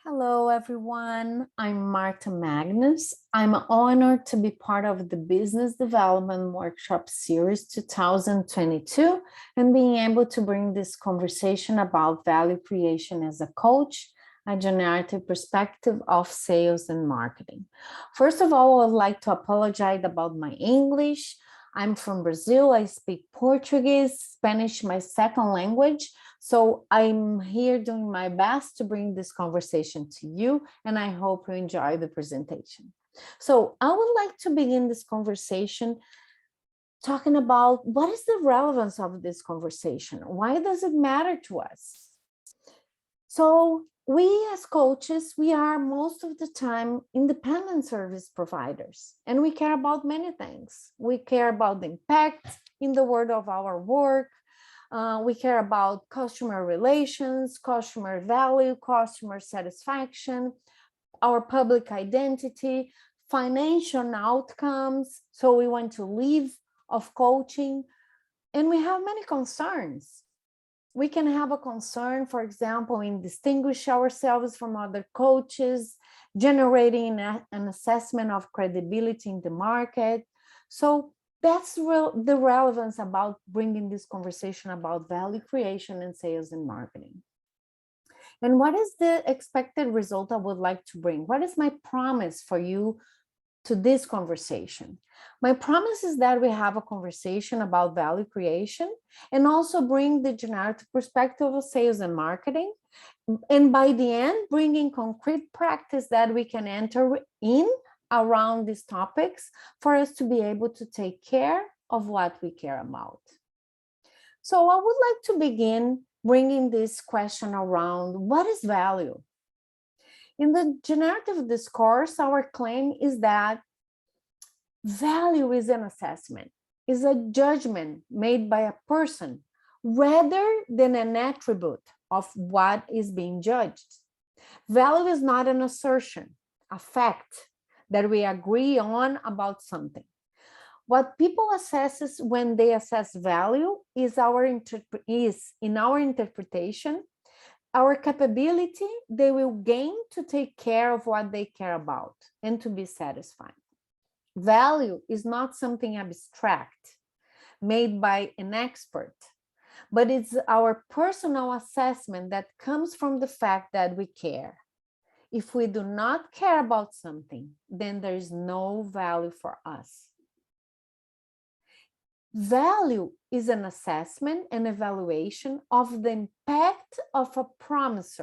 Hello, everyone. I'm Marta Magnus. I'm honored to be part of the Business Development Workshop Series 2022 and being able to bring this conversation about value creation as a coach, a generative perspective of sales and marketing. First of all, I would like to apologize about my English. I'm from Brazil. I speak Portuguese, Spanish, my second language. So I'm here doing my best to bring this conversation to you, and I hope you enjoy the presentation. So I would like to begin this conversation talking about what is the relevance of this conversation? Why does it matter to us? So we as coaches, we are most of the time independent service providers, and we care about many things. We care about the impact in the world of our work. We care about customer relations, customer value, customer satisfaction, our public identity, financial outcomes. So we want to live of coaching, and we have many concerns. We can have a concern, for example, in distinguish ourselves from other coaches, generating an assessment of credibility in the market. So that's the relevance about bringing this conversation about value creation and sales and marketing. And what is the expected result I would like to bring? What is my promise for you to this conversation? My promise is that we have a conversation about value creation and also bring the generative perspective of sales and marketing. And by the end, bringing concrete practice that we can enter in around these topics for us to be able to take care of what we care about. So I would like to begin bringing this question around what is value? In the generative discourse, our claim is that value is an assessment, is a judgment made by a person rather than an attribute of what is being judged. Value is not an assertion, a fact that we agree on about something. What people assess when they assess value is in our interpretation, our capability they will gain to take care of what they care about and to be satisfied. Value is not something abstract made by an expert, but it's our personal assessment that comes from the fact that we care. If we do not care about something, then there is no value for us. Value is an assessment and evaluation of the impact of a promise,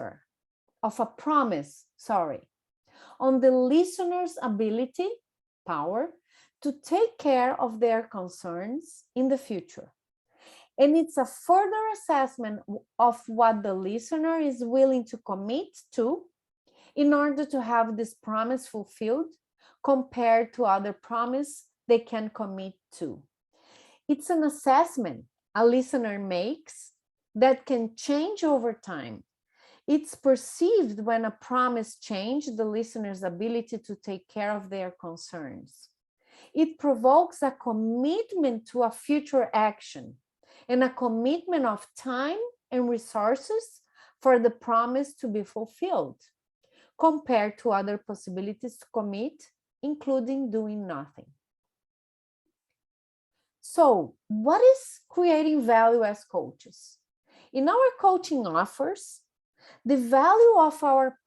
on the listener's ability, power, to take care of their concerns in the future. And it's a further assessment of what the listener is willing to commit to in order to have this promise fulfilled compared to other promise they can commit to. It's an assessment a listener makes that can change over time. It's perceived when a promise changes the listener's ability to take care of their concerns. It provokes a commitment to a future action and a commitment of time and resources for the promise to be fulfilled, compared to other possibilities to commit, including doing nothing. So, what is creating value as coaches? In our coaching offers, the value of our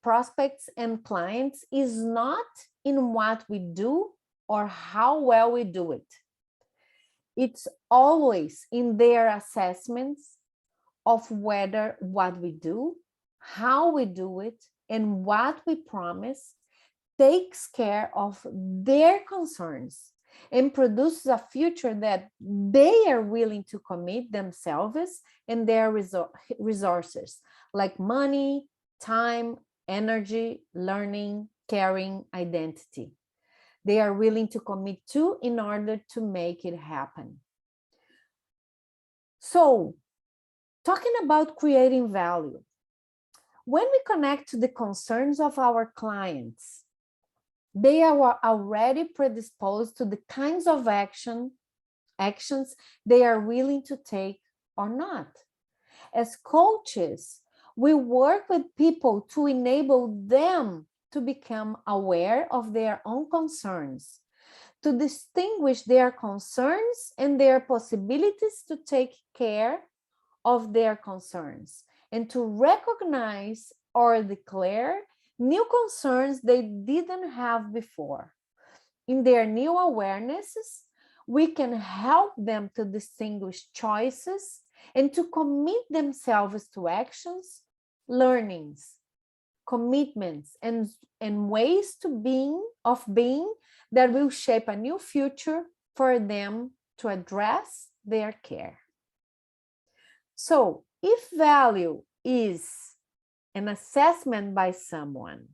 prospects and clients is not in what we do or how well we do it. It's always in their assessments of whether what we do, how we do it, and what we promise takes care of their concerns and produces a future that they are willing to commit themselves and their resources, like money, time, energy, learning, caring, identity. They are willing to commit to in order to make it happen. So, talking about creating value, when we connect to the concerns of our clients, they are already predisposed to the kinds of actions they are willing to take or not. As coaches, We work with people to enable them to become aware of their own concerns, to distinguish their concerns and their possibilities to take care of their concerns, and to recognize or declare new concerns they didn't have before. In their new awarenesses, we can help them to distinguish choices and to commit themselves to actions, learnings, commitments, and ways of being that will shape a new future for them to address their care. So, if value is an assessment by someone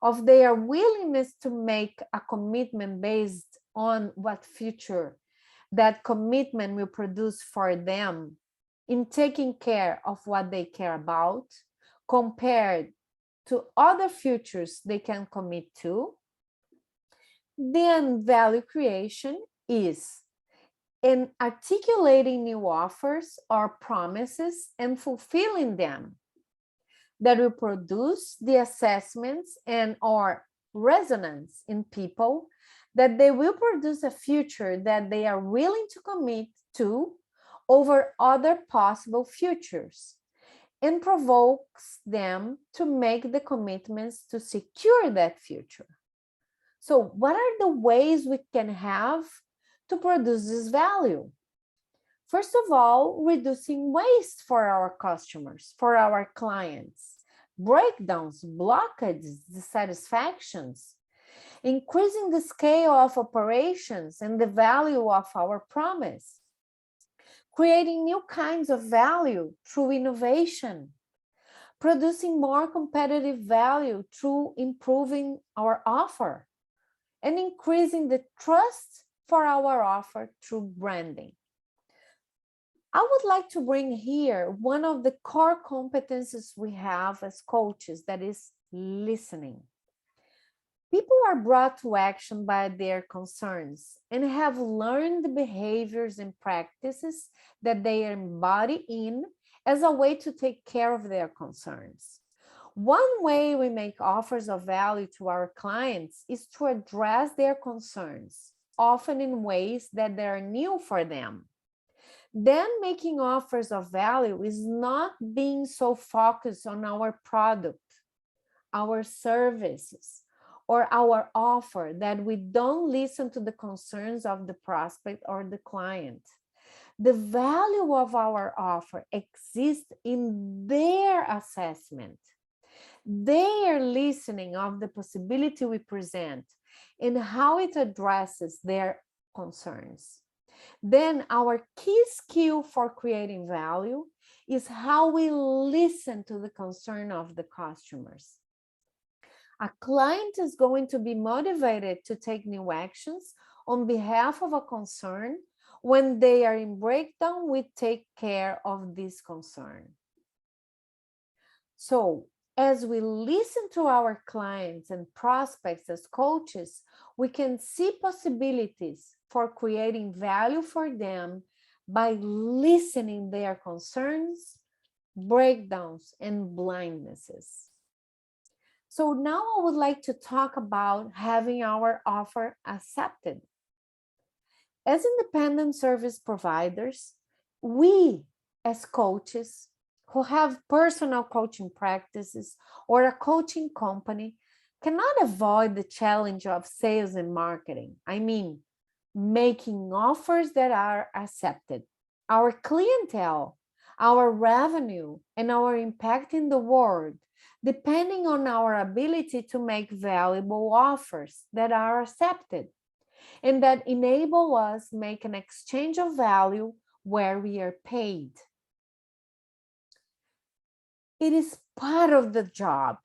of their willingness to make a commitment based on what future that commitment will produce for them in taking care of what they care about, compared to other futures they can commit to, then value creation is in articulating new offers or promises and fulfilling them that will produce the assessments and or resonance in people that they will produce a future that they are willing to commit to over other possible futures, and provokes them to make the commitments to secure that future. So what are the ways we can have to produce this value? First of all, reducing waste for our customers, for our clients, breakdowns, blockages, dissatisfactions, increasing the scale of operations and the value of our promise, creating new kinds of value through innovation, producing more competitive value through improving our offer, and increasing the trust for our offer through branding. I would like to bring here one of the core competencies we have as coaches, that is listening. People are brought to action by their concerns and have learned the behaviors and practices that they embody in as a way to take care of their concerns. One way we make offers of value to our clients is to address their concerns, often in ways that are new for them. Then making offers of value is not being so focused on our product, our services, or our offer that we don't listen to the concerns of the prospect or the client. The value of our offer exists in their assessment, their listening of the possibility we present, and how it addresses their concerns. Then our key skill for creating value is how we listen to the concern of the customers. A client is going to be motivated to take new actions on behalf of a concern when they are in breakdown. We take care of this concern. So as we listen to our clients and prospects as coaches, we can see possibilities for creating value for them by listening their concerns, breakdowns, and blindnesses. So now I would like to talk about having our offer accepted. As independent service providers, we as coaches who have personal coaching practices or a coaching company cannot avoid the challenge of sales and marketing. I mean, making offers that are accepted. Our clientele, our revenue, and our impact in the world, depending on our ability to make valuable offers that are accepted and that enable us make an exchange of value where we are paid. It is part of the job.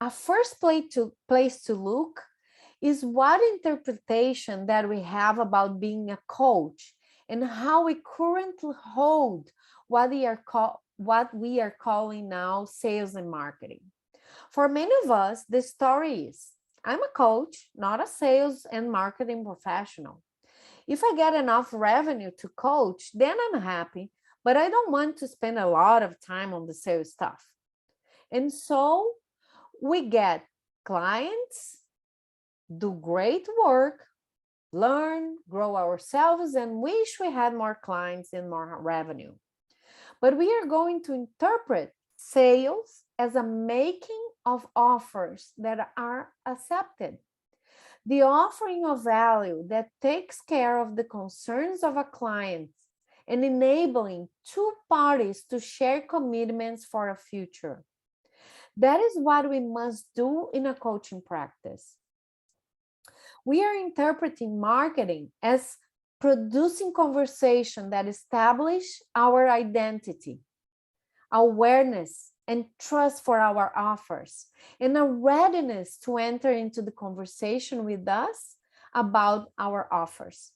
A first place to look is what interpretation that we have about being a coach and how we currently hold what we are calling now sales and marketing. For many of us, the story is, I'm a coach, not a sales and marketing professional. If I get enough revenue to coach, then I'm happy, but I don't want to spend a lot of time on the sales stuff. And so we get clients, do great work, learn, grow ourselves, and wish we had more clients and more revenue. But we are going to interpret sales as a making of offers that are accepted. The offering of value that takes care of the concerns of a client and enabling two parties to share commitments for a future. That is what we must do in a coaching practice. We are interpreting marketing as producing conversation that establish our identity, awareness, and trust for our offers, and a readiness to enter into the conversation with us about our offers.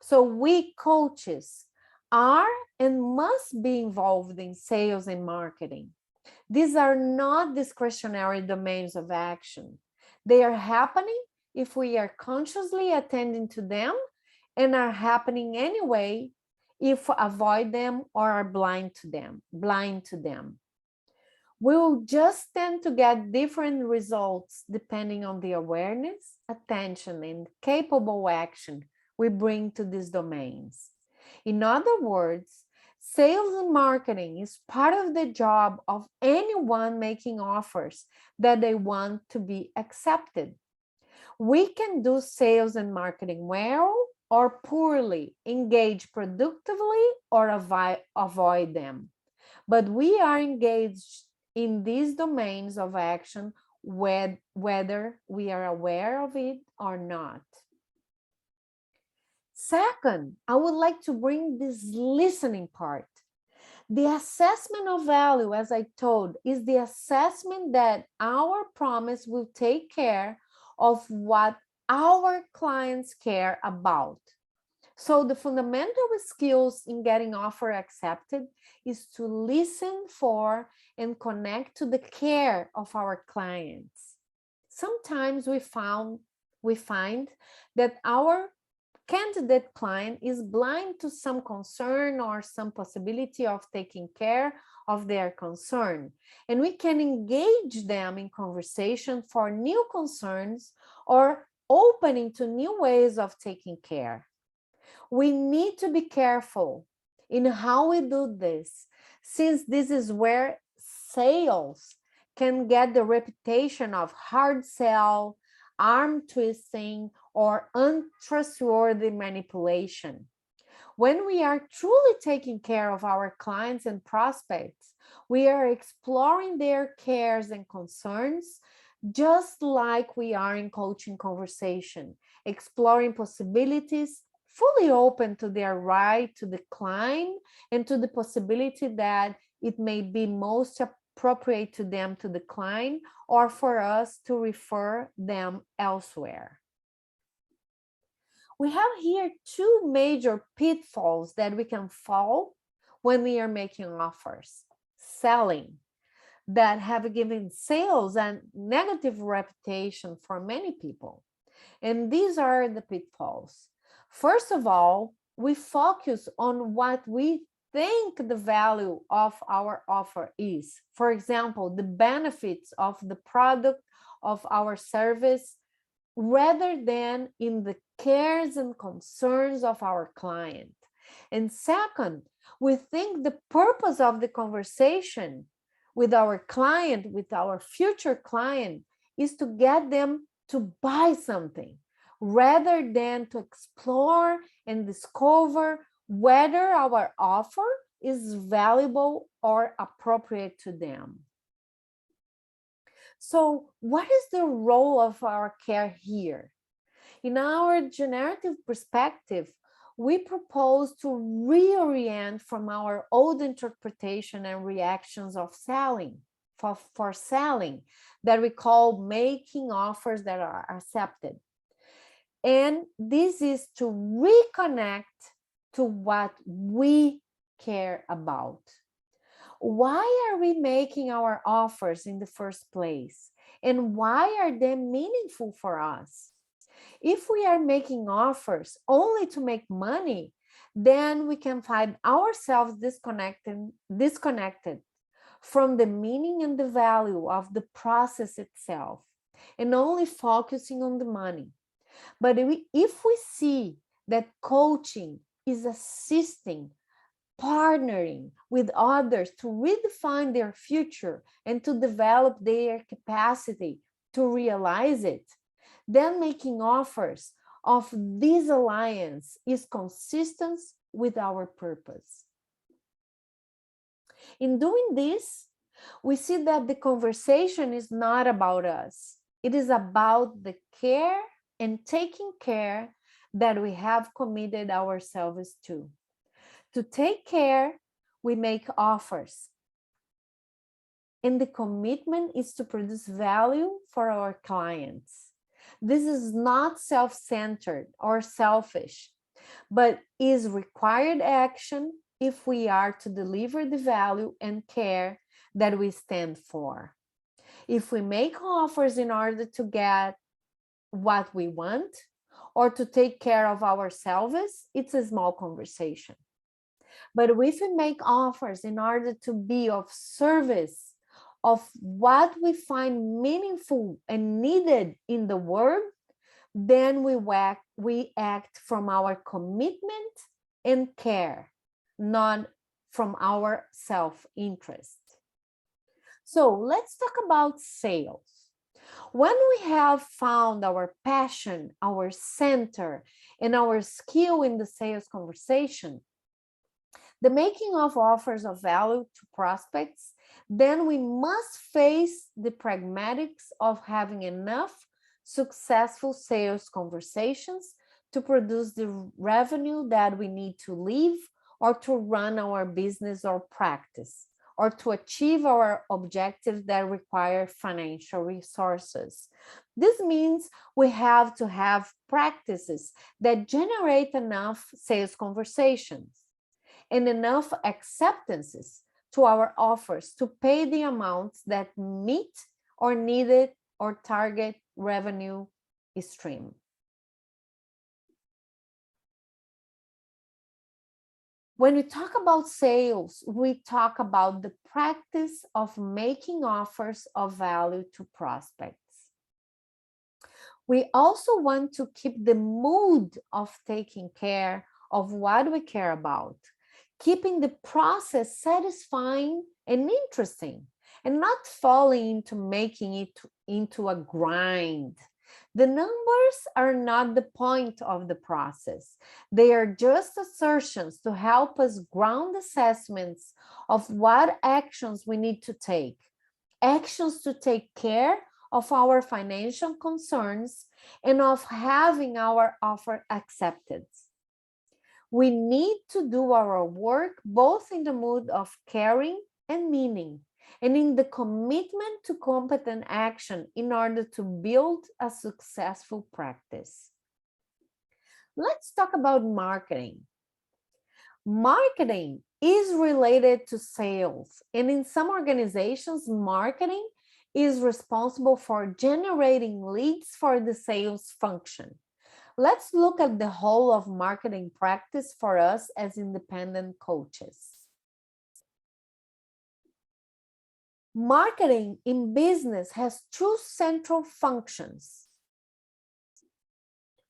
So we coaches are and must be involved in sales and marketing. These are not discretionary domains of action. They are happening if we are consciously attending to them, and are happening anyway if we avoid them or are blind to them. We will just tend to get different results depending on the awareness, attention, and capable action we bring to these domains. In other words, sales and marketing is part of the job of anyone making offers that they want to be accepted. We can do sales and marketing well or poorly, engage productively or avoid them. But we are engaged in these domains of action whether we are aware of it or not. Second, I would like to bring this listening part. The assessment of value, as I told, is the assessment that our promise will take care of what our clients care about. So the fundamental skills in getting offer accepted is to listen for and connect to the care of our clients. Sometimes we find that our candidate client is blind to some concern or some possibility of taking care of their concern, and we can engage them in conversation for new concerns or opening to new ways of taking care. We need to be careful in how we do this, since this is where sales can get the reputation of hard sell, arm twisting, or untrustworthy manipulation. When we are truly taking care of our clients and prospects, we are exploring their cares and concerns, just like we are in coaching conversation, exploring possibilities, fully open to their right to decline and to the possibility that it may be most appropriate to them to decline or for us to refer them elsewhere. We have here two major pitfalls that we can fall when we are making offers. Selling, that have given sales a negative reputation for many people. And these are the pitfalls. First of all, we focus on what we think the value of our offer is. For example, the benefits of the product of our service, rather than in the cares and concerns of our client. And second, we think the purpose of the conversation with our client, with our future client, is to get them to buy something, rather than to explore and discover whether our offer is valuable or appropriate to them. So what is the role of our care here? In our generative perspective, we propose to reorient from our old interpretation and reactions of selling, for selling, that we call making offers that are accepted. And this is to reconnect to what we care about. Why are we making our offers in the first place? And why are they meaningful for us? If we are making offers only to make money, then we can find ourselves disconnected from the meaning and the value of the process itself, and only focusing on the money. But if we see that coaching is assisting, partnering with others to redefine their future and to develop their capacity to realize it, then making offers of this alliance is consistent with our purpose. In doing this, we see that the conversation is not about us. It is about the care and taking care that we have committed ourselves to. To take care, we make offers. And the commitment is to produce value for our clients. This is not self-centered or selfish, but is required action if we are to deliver the value and care that we stand for. If we make offers in order to get what we want or to take care of ourselves, it's a small conversation. But if we make offers in order to be of service of what we find meaningful and needed in the world, then we act from our commitment and care, not from our self-interest. So let's talk about sales. When we have found our passion, our center, and our skill in the sales conversation, the making of offers of value to prospects, then we must face the pragmatics of having enough successful sales conversations to produce the revenue that we need to live or to run our business or practice, or to achieve our objectives that require financial resources. This means we have to have practices that generate enough sales conversations and enough acceptances to our offers to pay the amounts that meet or needed or target revenue stream. When we talk about sales, we talk about the practice of making offers of value to prospects. We also want to keep the mood of taking care of what we care about, keeping the process satisfying and interesting, and not falling into making it into a grind. The numbers are not the point of the process. They are just assertions to help us ground assessments of what actions we need to take. Actions to take care of our financial concerns and of having our offer accepted. We need to do our work both in the mood of caring and meaning, and in the commitment to competent action in order to build a successful practice. Let's talk about marketing. Marketing is related to sales, and in some organizations, marketing is responsible for generating leads for the sales function. Let's look at the whole of marketing practice for us as independent coaches. Marketing in business has two central functions.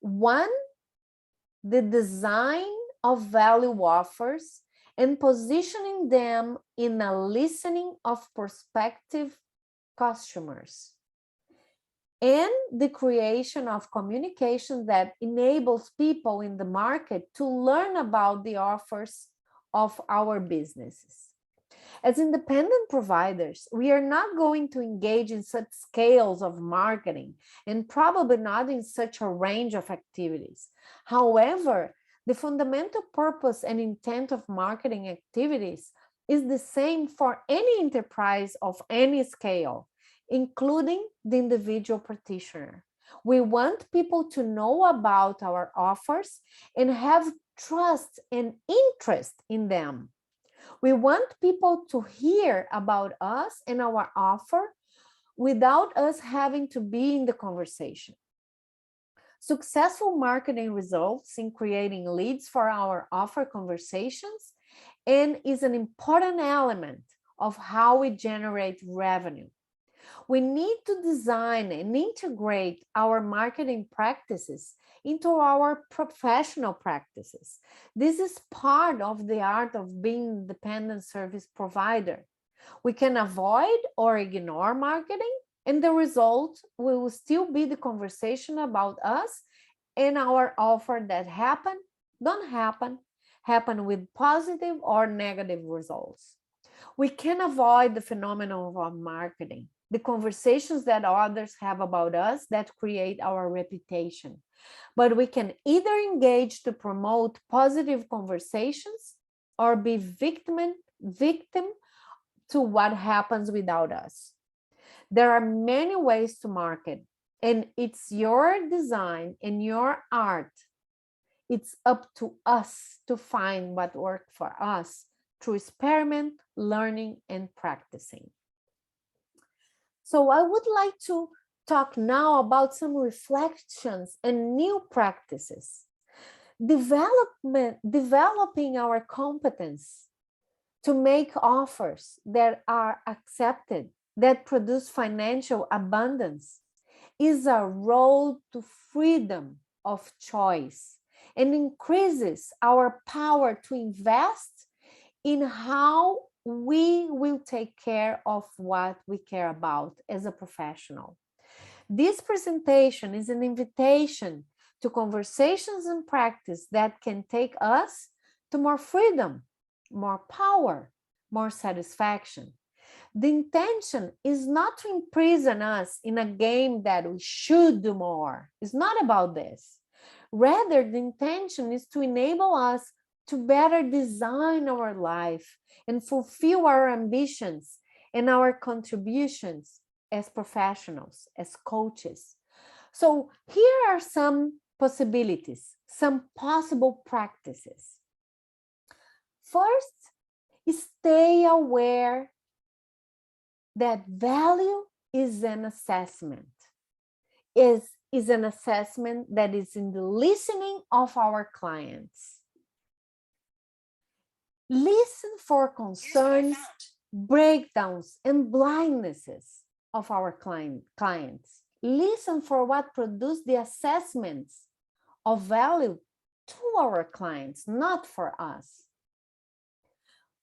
One, the design of value offers and positioning them in a listening of prospective customers, and the creation of communication that enables people in the market to learn about the offers of our businesses. As independent providers, we are not going to engage in such scales of marketing and probably not in such a range of activities. However, the fundamental purpose and intent of marketing activities is the same for any enterprise of any scale, including the individual practitioner. We want people to know about our offers and have trust and interest in them. We want people to hear about us and our offer without us having to be in the conversation. Successful marketing results in creating leads for our offer conversations and is an important element of how we generate revenue. We need to design and integrate our marketing practices into our professional practices. This is part of the art of being an independent service provider. We can avoid or ignore marketing, and the result will still be the conversation about us and our offer that don't happen with positive or negative results. We can avoid the phenomenon of marketing, the conversations that others have about us that create our reputation. But we can either engage to promote positive conversations or be victim to what happens without us. There are many ways to market, and it's your design and your art. It's up to us to find what works for us through experiment, learning, and practicing. So I would like to talk now about some reflections and new practices. Developing our competence to make offers that are accepted, that produce financial abundance, is a road to freedom of choice and increases our power to invest in how we will take care of what we care about as a professional. This presentation is an invitation to conversations and practice that can take us to more freedom, more power, more satisfaction. The intention is not to imprison us in a game that we should do more. It's not about this. Rather, the intention is to enable us to better design our life and fulfill our ambitions and our contributions as professionals, as coaches. So here are some possibilities, some possible practices. First, stay aware that value is an assessment, is an assessment that is in the listening of our clients. Listen for concerns, breakdowns, and blindnesses of our clients. Listen for what produce the assessments of value to our clients, not for us.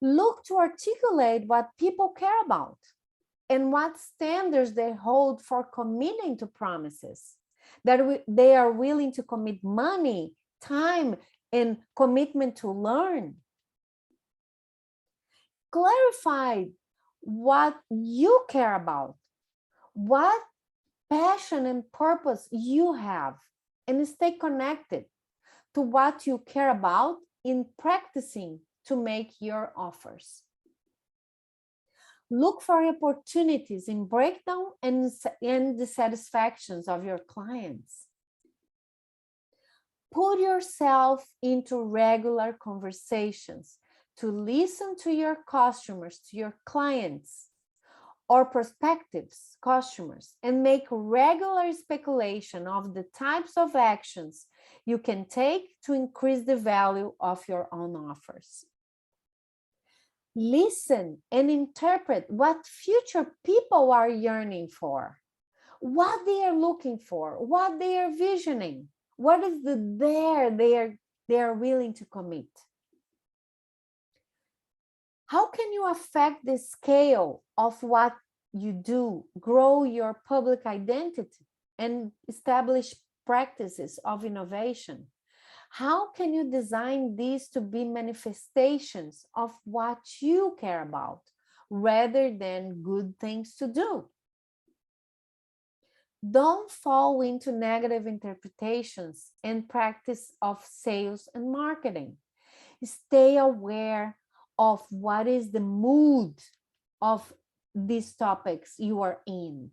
Look to articulate what people care about and what standards they hold for committing to promises, that they are willing to commit money, time, and commitment to learn. Clarify what you care about, what passion and purpose you have, and stay connected to what you care about in practicing to make your offers. Look for opportunities in breakdown and the satisfactions of your clients. Put yourself into regular conversations to listen to your customers, to your clients or prospective customers, and make regular speculation of the types of actions you can take to increase the value of your own offers. Listen and interpret what future people are yearning for, what they are looking for, what they are visioning, what is the there they are willing to commit. How can you affect the scale of what you do, grow your public identity, and establish practices of innovation? How can you design these to be manifestations of what you care about, rather than good things to do? Don't fall into negative interpretations and practice of sales and marketing. Stay aware of what is the mood of these topics you are in.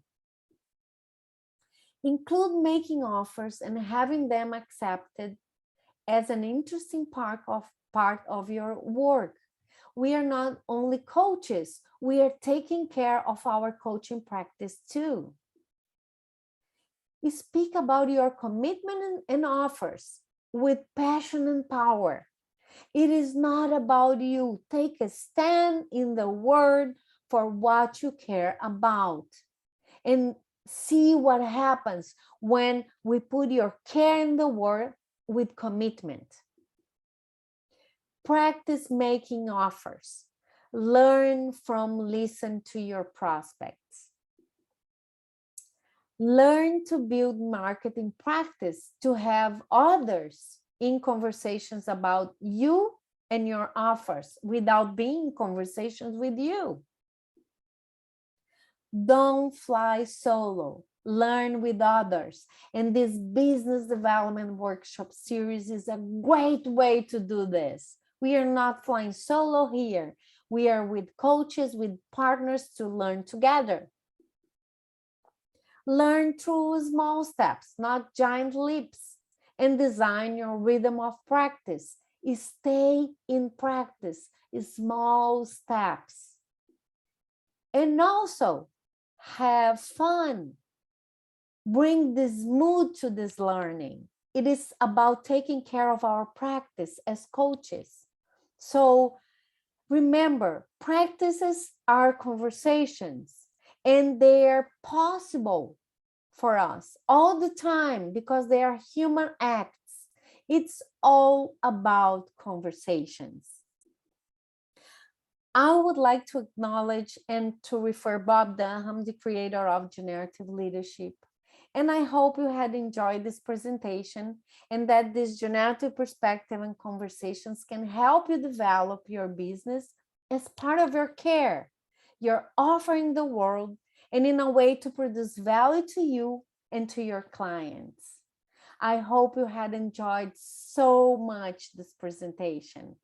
Include making offers and having them accepted as an interesting part of your work. We are not only coaches, we are taking care of our coaching practice too. Speak about your commitment and offers with passion and power. It is not about you. Take a stand in the word for what you care about. And see what happens when we put your care in the word with commitment. Practice making offers. Learn from listen to your prospects. Learn to build marketing practice to have others in conversations about you and your offers without being in conversations with you. Don't fly solo. Learn with others. And this business development workshop series is a great way to do this. We are not flying solo here. We are with coaches, with partners to learn together. Learn through small steps, not giant leaps, and design your rhythm of practice. Stay in practice, small steps. And also, have fun. Bring this mood to this learning. It is about taking care of our practice as coaches. So remember, practices are conversations, and they are possible for us all the time because they are human acts. It's all about conversations. I would like to acknowledge and to refer Bob Dunham, the creator of Generative Leadership. And I hope you had enjoyed this presentation and that this generative perspective and conversations can help you develop your business as part of your care. You're offering the world and in a way to produce value to you and to your clients. I hope you had enjoyed so much this presentation.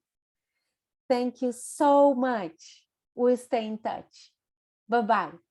Thank you so much. We'll stay in touch. Bye-bye.